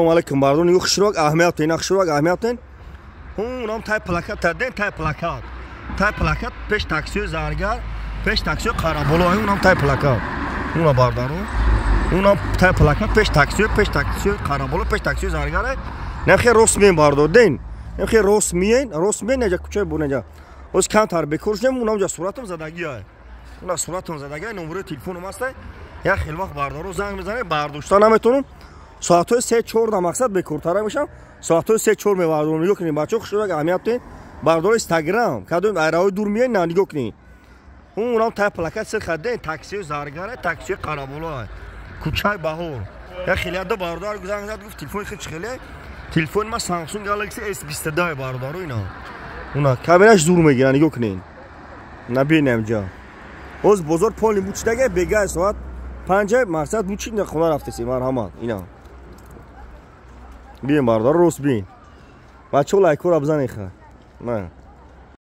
Assalomu alaykum bardon. Yo'q xishroq ahamiyat qiyin, xishroq ahamiyat qiyin. Unam tay plakat tadin tay plakat. Tay plakat pesh taksi zargar, pesh taksi qarabolo, unam tay plakat. Una bardaro. Unam tay plakat pesh taksi qarabolo, pesh taksi zargar. Nexir rasmiy bardor din. Nexir rasmiy neja kuchay bu neja. O'z kantar bekurjam unam ja suratim zadagi ay. Una suratim zadagi numero telefonum hasta. Ya xil vaqt bardaro zang mizane bardoshtан nametونم. Saat 3-4 maqsad bekurtara میشم. Saat 3-4 میوادون yok کنیم بچه خوشو که اهمیت دین. بردار اینستاگرام کدوم ایرای دور میای نه نگاه کنین. اونم تا پلاکت سر خدای تاکسی زارگاره تاکسی قرابولا. کوچای بهور. یا خیلی دو باردار گذاشت گفت تلفن خیلی خیلی. تلفن ما سامسونگ گالاکسی S22 باردارو اینا. اونا کامراش دور میگیرن نگاه کنین. نبینم جا. از بازار پول میچدگه بگه ساعت 5 مقصد میچین خونه رفتسی مرحمت اینا. بیم باردار روز بین. بچه لایک رو بزنید خواهد. نه